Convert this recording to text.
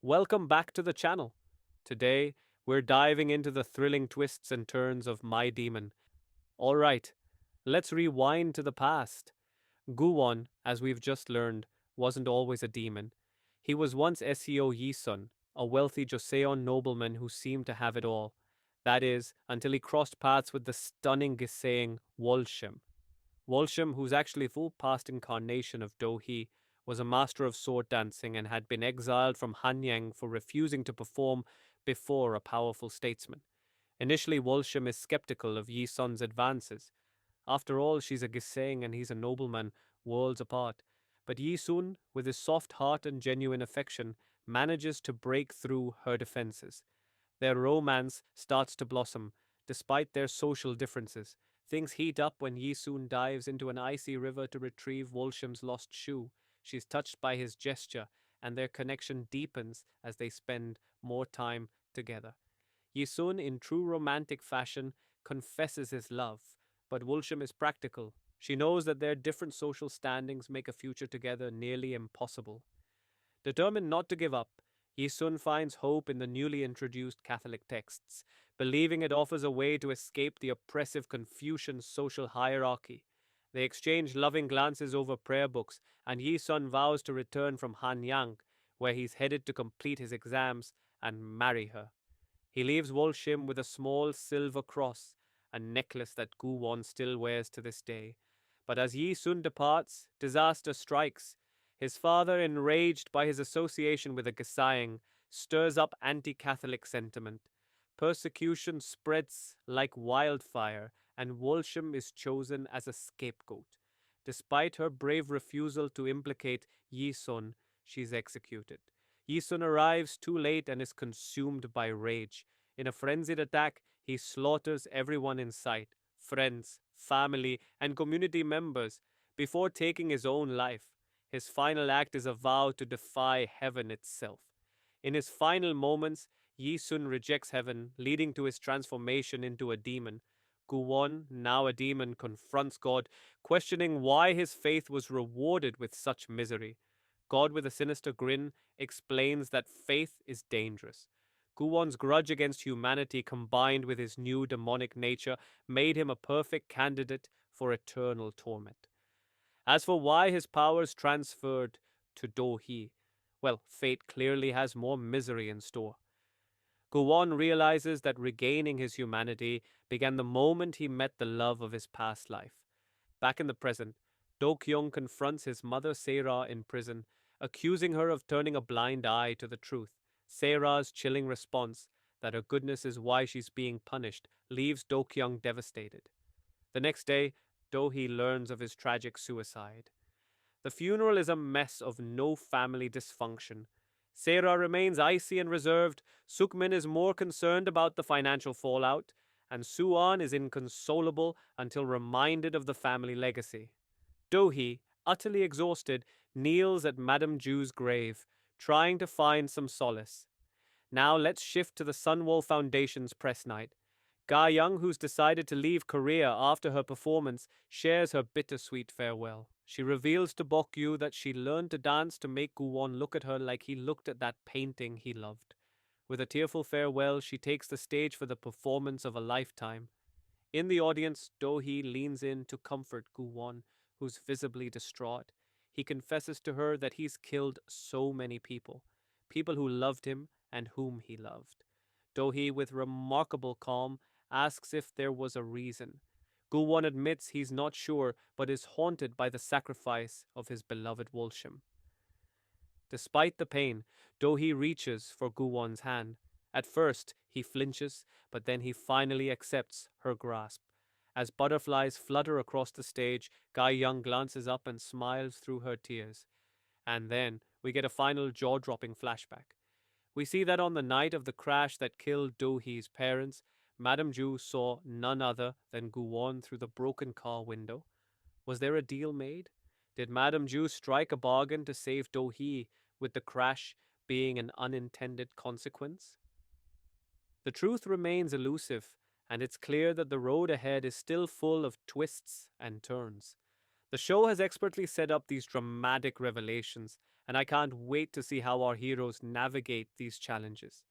Welcome back to the channel. Today, we're diving into the thrilling twists and turns of My Demon. Alright, let's rewind to the past. Guwon, as we've just learned, wasn't always a demon. He was once Seo Yi-sun, a wealthy Joseon nobleman who seemed to have it all. That is, until he crossed paths with the stunning Gisaying Wolsham. Wolsham, who's actually a full past incarnation of Do-hee, was a master of sword dancing and had been exiled from Hanyang for refusing to perform before a powerful statesman. Initially, Wolsham is skeptical of Yi Sun's advances. After all, she's a Giseng and he's a nobleman, worlds apart. But Yi Sun, with his soft heart and genuine affection, manages to break through her defenses. Their romance starts to blossom, despite their social differences. Things heat up when Yi Sun dives into an icy river to retrieve Wolsham's lost shoe. She's touched by his gesture, and their connection deepens as they spend more time together. Yi Sun, in true romantic fashion, confesses his love, but Wolsham is practical. She knows that their different social standings make a future together nearly impossible. Determined not to give up, Yi Sun finds hope in the newly introduced Catholic texts, believing it offers a way to escape the oppressive Confucian social hierarchy. They exchange loving glances over prayer books, and Yi Sun vows to return from Hanyang, where he's headed to complete his exams and marry her. He leaves Wolshim with a small silver cross, a necklace that Gu Won still wears to this day. But as Yi Sun departs, disaster strikes. His father, enraged by his association with the Gesayang, stirs up anti-Catholic sentiment. Persecution spreads like wildfire, and Wolsham is chosen as a scapegoat. Despite her brave refusal to implicate Yi Sun, she's executed. Yi Sun arrives too late and is consumed by rage. In a frenzied attack, he slaughters everyone in sight, friends, family, and community members, before taking his own life. His final act is a vow to defy heaven itself. In his final moments, Yi Sun rejects heaven, leading to his transformation into a demon. Guwon, now a demon, confronts God, questioning why his faith was rewarded with such misery. God, with a sinister grin, explains that faith is dangerous. Guwon's grudge against humanity, combined with his new demonic nature, made him a perfect candidate for eternal torment. As for why his powers transferred to Do-hee, well, fate clearly has more misery in store. Guwon realizes that regaining his humanity began the moment he met the love of his past life. Back in the present, Do-kyung confronts his mother Sarah in prison, accusing her of turning a blind eye to the truth. Sarah's chilling response, that her goodness is why she's being punished, leaves Do-kyung devastated. The next day, Do-hee learns of his tragic suicide. The funeral is a mess of no family dysfunction. Sarah remains icy and reserved, Sukmin is more concerned about the financial fallout, and Suan is inconsolable until reminded of the family legacy. Do-hee, utterly exhausted, kneels at Madame Ju's grave, trying to find some solace. Now let's shift to the Sunwol Foundation's press night. Ga Young, who's decided to leave Korea after her performance, shares her bittersweet farewell. She reveals to Bokyu that she learned to dance to make Guwon look at her like he looked at that painting he loved. With a tearful farewell, she takes the stage for the performance of a lifetime. In the audience, Do-hee leans in to comfort Guwon, who's visibly distraught. He confesses to her that he's killed so many people, people who loved him and whom he loved. Do-hee, with remarkable calm, asks if there was a reason. Guwon admits he's not sure, but is haunted by the sacrifice of his beloved Wolsham. Despite the pain, Do-hee reaches for Guwon's hand. At first, he flinches, but then he finally accepts her grasp. As butterflies flutter across the stage, Guy Young glances up and smiles through her tears. And then we get a final jaw-dropping flashback. We see that on the night of the crash that killed Do-hee's parents, Madame Ju saw none other than Guwon through the broken car window. Was there a deal made? Did Madame Ju strike a bargain to save Do-hee, with the crash being an unintended consequence? The truth remains elusive, and it's clear that the road ahead is still full of twists and turns. The show has expertly set up these dramatic revelations, and I can't wait to see how our heroes navigate these challenges.